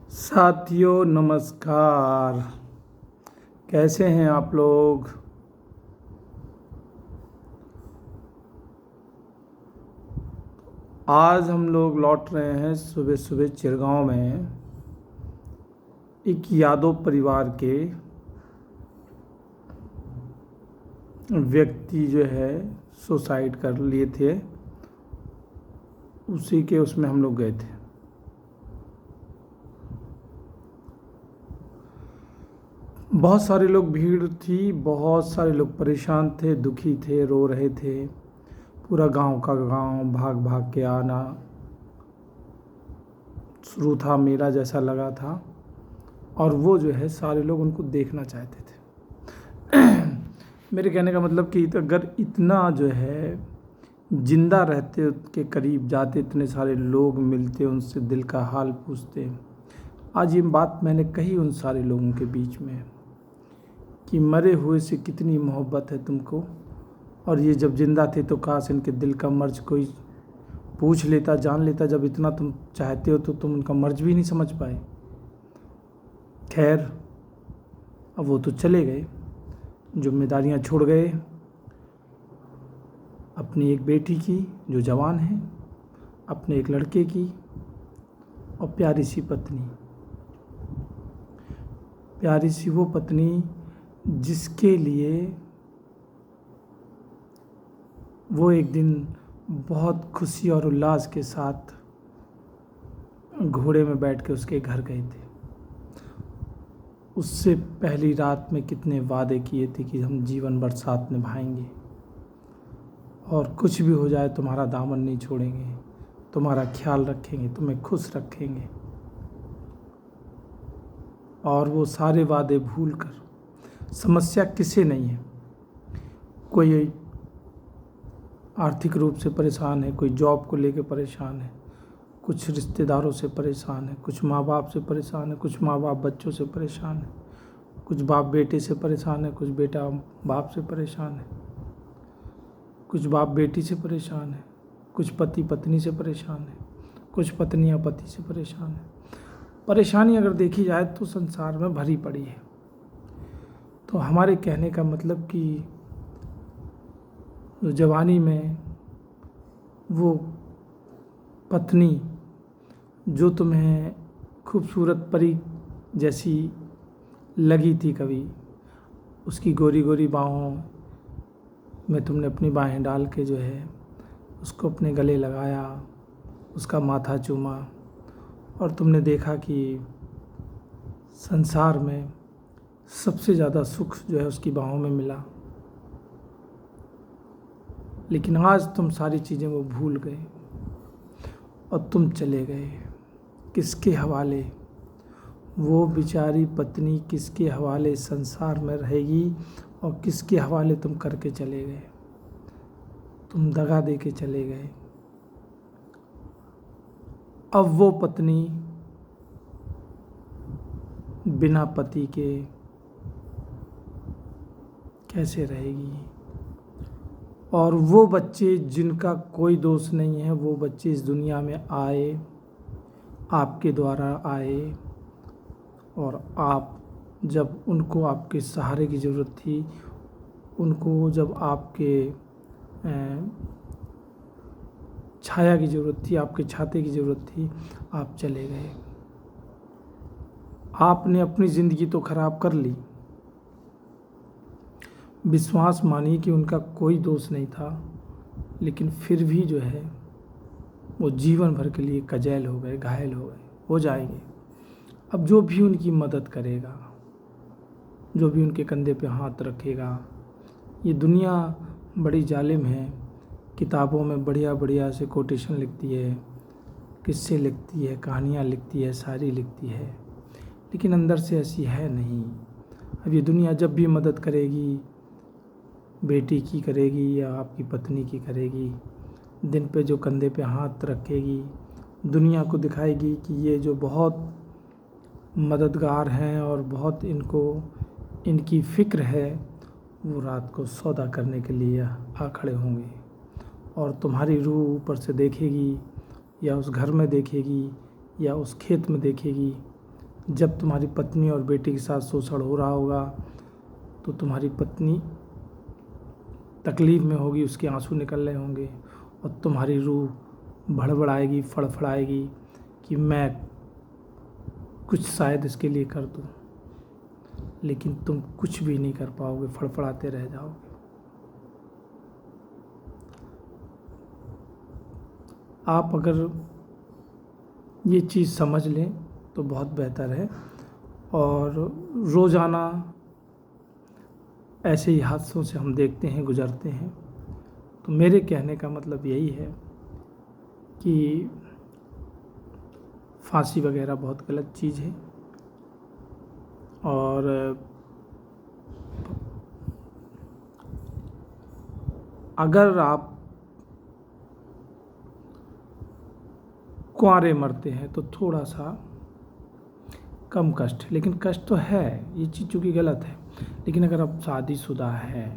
साथियों नमस्कार। कैसे हैं आप लोग। आज हम लोग लौट रहे हैं सुबह सुबह चिरगांव में एक यादव परिवार के व्यक्ति जो है सुसाइड कर लिए थे, उसी के उसमें हम लोग गए थे। बहुत सारे लोग, भीड़ थी, बहुत सारे लोग परेशान थे, दुखी थे, रो रहे थे। पूरा गांव का गांव भाग भाग के आना शुरू था, मेला जैसा लगा था। और वो जो है सारे लोग उनको देखना चाहते थे। मेरे कहने का मतलब कि अगर इतना जो है जिंदा रहते के करीब जाते, इतने सारे लोग मिलते, उनसे दिल का हाल पूछते। आज ये बात मैंने कही उन सारे लोगों के बीच में कि मरे हुए से कितनी मोहब्बत है तुमको, और ये जब जिंदा थे तो काश इनके दिल का मर्ज कोई पूछ लेता, जान लेता। जब इतना तुम चाहते हो तो तुम उनका मर्ज भी नहीं समझ पाए। खैर, अब वो तो चले गए, जिम्मेदारियां छोड़ गए। अपनी एक बेटी की जो जवान है, अपने एक लड़के की, और प्यारी सी पत्नी, प्यारी सी वो पत्नी जिसके लिए वो एक दिन बहुत खुशी और उल्लास के साथ घोड़े में बैठ के उसके घर गए थे। उससे पहली रात में कितने वादे किए थे कि हम जीवन भर साथ निभाएंगे, और कुछ भी हो जाए तुम्हारा दामन नहीं छोड़ेंगे, तुम्हारा ख्याल रखेंगे, तुम्हें खुश रखेंगे। और वो सारे वादे भूलकर, समस्या किसे नहीं है, कोई आर्थिक रूप से परेशान है, कोई जॉब को लेकर परेशान है, कुछ रिश्तेदारों से परेशान है, कुछ माँ बाप से परेशान है, कुछ माँ बाप बच्चों से परेशान है, कुछ बाप बेटे से परेशान है, कुछ बेटा बाप से परेशान है, कुछ बाप बेटी से परेशान है, कुछ पति पत्नी से परेशान है, कुछ पत्नियाँ पति से परेशान है। परेशानी अगर देखी जाए तो संसार में भरी पड़ी है। तो हमारे कहने का मतलब कि जो जवानी में वो पत्नी जो तुम्हें खूबसूरत परी जैसी लगी थी, कभी उसकी गोरी गोरी बाहों में तुमने अपनी बाहें डाल के जो है उसको अपने गले लगाया, उसका माथा चूमा, और तुमने देखा कि संसार में सबसे ज़्यादा सुख जो है उसकी बाहों में मिला। लेकिन आज तुम सारी चीज़ें वो भूल गए और तुम चले गए। किसके हवाले वो बेचारी पत्नी, किसके हवाले संसार में रहेगी, और किसके हवाले तुम करके चले गए। तुम दगा दे के चले गए। अब वो पत्नी बिना पति के कैसे रहेगी, और वो बच्चे जिनका कोई दोष नहीं है, वो बच्चे इस दुनिया में आए, आपके द्वारा आए, और आप जब उनको आपके सहारे की ज़रूरत थी, उनको जब आपके छाया की ज़रूरत थी, आपके छाते की ज़रूरत थी, आप चले गए। आपने अपनी ज़िंदगी तो खराब कर ली। विश्वास मानिए कि उनका कोई दोष नहीं था, लेकिन फिर भी जो है वो जीवन भर के लिए कजैल हो गए, घायल हो गए, हो जाएंगे। अब जो भी उनकी मदद करेगा, जो भी उनके कंधे पे हाथ रखेगा, ये दुनिया बड़ी जालिम है। किताबों में बढ़िया बढ़िया से कोटेशन लिखती है, किस्से लिखती है, कहानियाँ लिखती है, शायरी लिखती है, लेकिन अंदर से ऐसी है नहीं। अब ये दुनिया जब भी मदद करेगी, बेटी की करेगी या आपकी पत्नी की करेगी, दिन पे जो कंधे पे हाथ रखेगी, दुनिया को दिखाएगी कि ये जो बहुत मददगार हैं और बहुत इनको इनकी फ़िक्र है, वो रात को सौदा करने के लिए आ खड़े होंगे। और तुम्हारी रूह ऊपर से देखेगी, या उस घर में देखेगी, या उस खेत में देखेगी जब तुम्हारी पत्नी और बेटे के साथ शोषण हो रहा होगा तो तुम्हारी पत्नी तकलीफ़ में होगी, उसके आंसू निकल रहे होंगे और तुम्हारी रूह भड़बड़ाएगी, फड़फड़ाएगी कि मैं कुछ शायद इसके लिए कर दूं, लेकिन तुम कुछ भी नहीं कर पाओगे, फड़फड़ाते रह जाओगे। आप अगर ये चीज़ समझ लें तो बहुत बेहतर है। और रोज़ाना ऐसे ही हादसों से हम देखते हैं, गुज़रते हैं। तो मेरे कहने का मतलब यही है कि फांसी वगैरह बहुत गलत चीज़ है और अगर आप कुंवारे मरते हैं तो थोड़ा सा कम कष्ट, लेकिन कष्ट तो है, ये चीज़ चूँकि गलत है। लेकिन अगर आप शादीशुदा हैं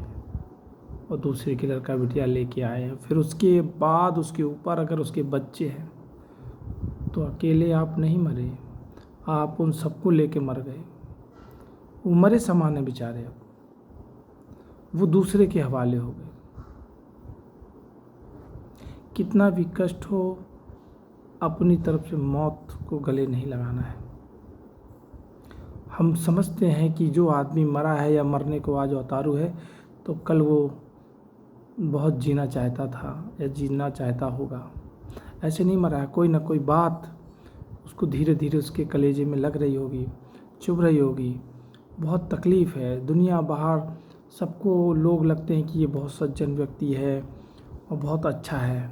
और दूसरे की लड़का बिटिया लेके आए हैं, फिर उसके बाद उसके ऊपर अगर उसके बच्चे हैं, तो अकेले आप नहीं मरे, आप उन सबको लेके मर गए। वो मरे समान है बेचारे, अब वो दूसरे के हवाले हो गए। कितना भी कष्ट हो, अपनी तरफ से मौत को गले नहीं लगाना है। हम समझते हैं कि जो आदमी मरा है या मरने को आज उतारू है, तो कल वो बहुत जीना चाहता था या जीना चाहता होगा। ऐसे नहीं मरा है, कोई ना कोई बात उसको धीरे धीरे उसके कलेजे में लग रही होगी, चुभ रही होगी। बहुत तकलीफ़ है। दुनिया बाहर सबको लोग लगते हैं कि ये बहुत सज्जन व्यक्ति है और बहुत अच्छा है।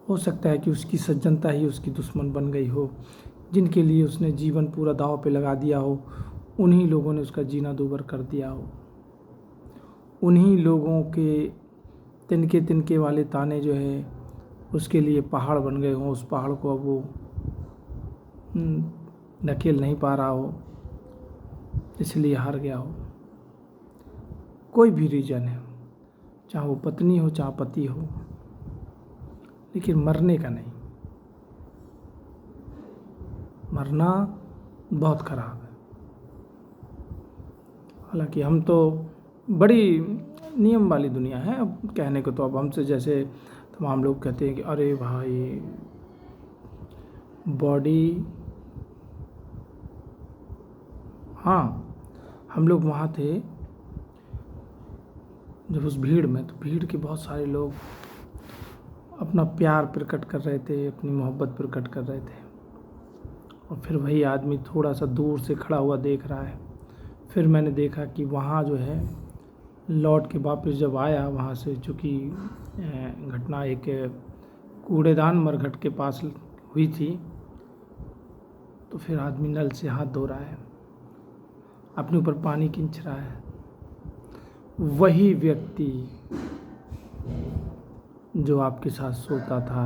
हो सकता है कि उसकी सज्जनता ही उसकी दुश्मन बन गई हो। जिनके लिए उसने जीवन पूरा दांव पे लगा दिया हो, उन्हीं लोगों ने उसका जीना दूभर कर दिया हो। उन्हीं लोगों के तिनके तिनके वाले ताने जो है उसके लिए पहाड़ बन गए हों। उस पहाड़ को अब वो नकेल नहीं पा रहा हो, इसलिए हार गया हो। कोई भी रीज़न है, चाहे वो पत्नी हो चाहे पति हो, लेकिन मरने का नहीं। मरना बहुत ख़राब है। हालांकि हम तो बड़ी नियम वाली दुनिया है। अब कहने को तो अब हमसे जैसे तमाम लोग कहते हैं कि अरे भाई बॉडी, हाँ हम लोग वहाँ थे जब उस भीड़ में, तो भीड़ के बहुत सारे लोग अपना प्यार प्रकट कर रहे थे, अपनी मोहब्बत प्रकट कर रहे थे। और फिर वही आदमी थोड़ा सा दूर से खड़ा हुआ देख रहा है। फिर मैंने देखा कि वहाँ जो है लौट के वापस जब आया वहाँ से, चूँकि घटना एक कूड़ेदान मरघट के पास हुई थी, तो फिर आदमी नल से हाथ धो रहा है, अपने ऊपर पानी खींच रहा है। वही व्यक्ति जो आपके साथ सोता था,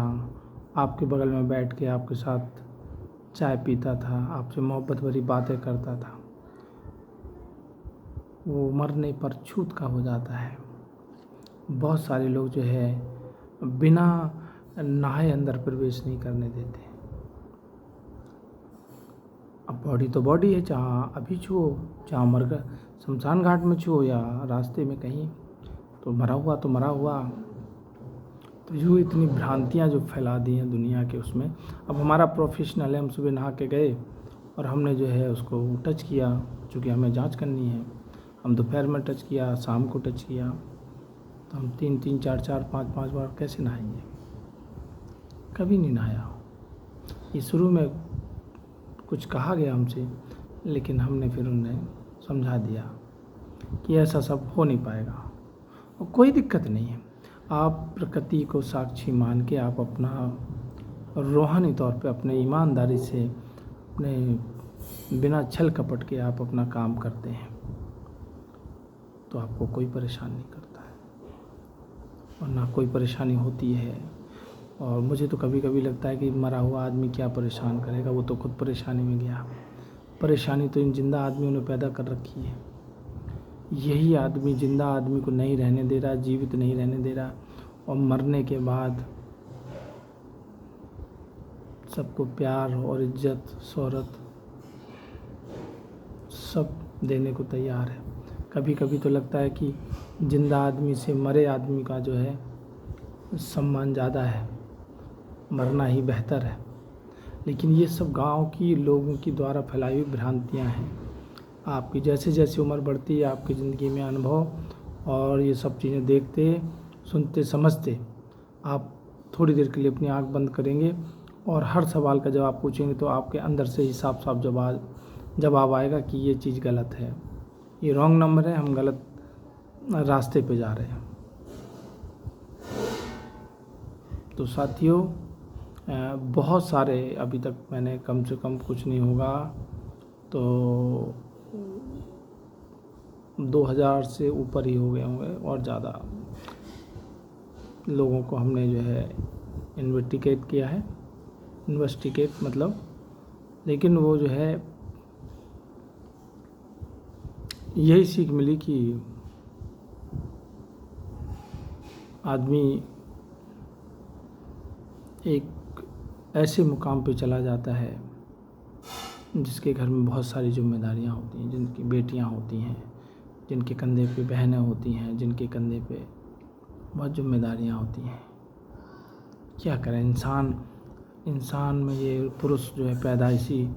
आपके बगल में बैठ के आपके साथ चाय पीता था, आपसे मोहब्बत भरी बातें करता था, वो मरने पर छूत का हो जाता है। बहुत सारे लोग जो है बिना नहाए अंदर प्रवेश नहीं करने देते। अब बॉडी तो बॉडी है, चाहे अभी छुओ, चाहे मर शमशान घाट में छुओ या रास्ते में कहीं, तो मरा हुआ तो मरा हुआ। तो यूँ इतनी भ्रांतियाँ जो फैला दी हैं दुनिया के उसमें। अब हमारा प्रोफेशनल है, हम सुबह नहा के गए और हमने जो है उसको टच किया, चूँकि हमें जांच करनी है। हम दोपहर में टच किया, शाम को टच किया, तो हम 3-3, 4-4, 5-5 बार कैसे नहाएंगे? कभी नहीं नहाया। ये शुरू में कुछ कहा गया हमसे, लेकिन हमने फिर उन्हें समझा दिया कि ऐसा सब हो नहीं पाएगा और कोई दिक्कत नहीं है। आप प्रकृति को साक्षी मान के आप अपना रूहानी तौर पे अपने ईमानदारी से, अपने बिना छल कपट के आप अपना काम करते हैं, तो आपको कोई परेशान नहीं करता है और ना कोई परेशानी होती है। और मुझे तो कभी कभी लगता है कि मरा हुआ आदमी क्या परेशान करेगा, वो तो खुद परेशानी में गया। परेशानी तो इन जिंदा आदमियों ने पैदा कर रखी है। यही आदमी जिंदा आदमी को नहीं रहने दे रहा, जीवित नहीं रहने दे रहा, और मरने के बाद सबको प्यार और इज्जत शोहरत सब देने को तैयार है। कभी कभी तो लगता है कि जिंदा आदमी से मरे आदमी का जो है सम्मान ज़्यादा है, मरना ही बेहतर है। लेकिन ये सब गांव की लोगों की द्वारा फैलाई हुई भ्रांतियाँ हैं। आपकी जैसे जैसे उम्र बढ़ती है, आपकी ज़िंदगी में अनुभव और ये सब चीज़ें देखते, सुनते, समझते, आप थोड़ी देर के लिए अपनी आंख बंद करेंगे और हर सवाल का जवाब पूछेंगे तो आपके अंदर से ही साफ साफ जवाब आएगा कि ये चीज़ गलत है, ये रॉन्ग नंबर है, हम गलत रास्ते पे जा रहे हैं। तो साथियों, बहुत सारे अभी तक मैंने कम से कम कुछ नहीं होगा तो 2000 से ऊपर ही हो गए होंगे और ज़्यादा लोगों को हमने जो है इन्वेस्टिगेट किया है। इन्वेस्टिगेट मतलब, लेकिन वो जो है यही सीख मिली कि आदमी एक ऐसे मुकाम पे चला जाता है जिसके घर में बहुत सारी जिम्मेदारियां होती हैं, जिनकी बेटियां होती हैं, जिनके कंधे पे बहनें होती हैं, जिनके कंधे पे बहुत जिम्मेदारियां होती हैं। क्या करें, इंसान में ये पुरुष जो है पैदाइशी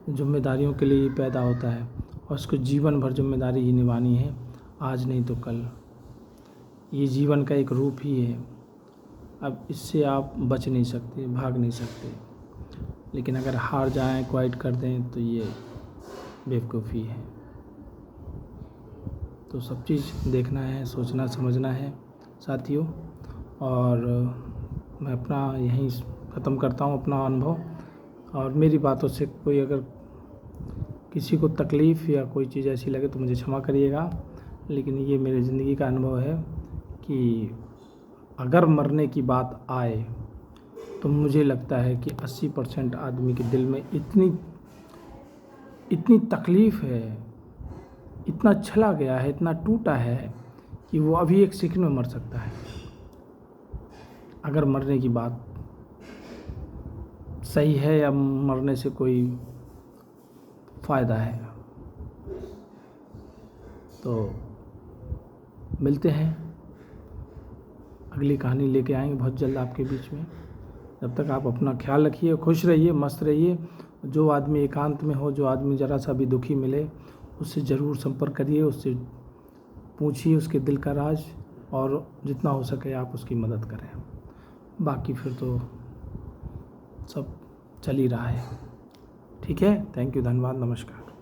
जिम्मेदारियों के लिए ही पैदा होता है और उसको जीवन भर जिम्मेदारी ही निभानी है, आज नहीं तो कल। ये जीवन का एक रूप ही है, अब इससे आप बच नहीं सकते, भाग नहीं सकते। लेकिन अगर हार जाएं, क्वाइट कर दें तो ये बेवकूफ़ी है। तो सब चीज़ देखना है, सोचना समझना है साथियों। और मैं अपना यहीं ख़त्म करता हूँ अपना अनुभव। और मेरी बातों से कोई अगर किसी को तकलीफ़ या कोई चीज़ ऐसी लगे तो मुझे क्षमा करिएगा। लेकिन ये मेरी ज़िंदगी का अनुभव है कि अगर मरने की बात आए तो मुझे लगता है कि 80% आदमी के दिल में इतनी तकलीफ़ है, इतना छला गया है, इतना टूटा है कि वो अभी एक सेकंड में मर सकता है। अगर मरने की बात सही है या मरने से कोई फ़ायदा है। तो मिलते हैं, अगली कहानी लेके आएंगे बहुत जल्द आपके बीच में। जब तक आप अपना ख्याल रखिए, खुश रहिए, मस्त रहिए। जो आदमी एकांत में हो, जो आदमी ज़रा सा भी दुखी मिले, उससे ज़रूर संपर्क करिए, उससे पूछिए उसके दिल का राज, और जितना हो सके आप उसकी मदद करें। बाकी फिर तो सब चल ही रहा है। ठीक है, थैंक यू, धन्यवाद, नमस्कार।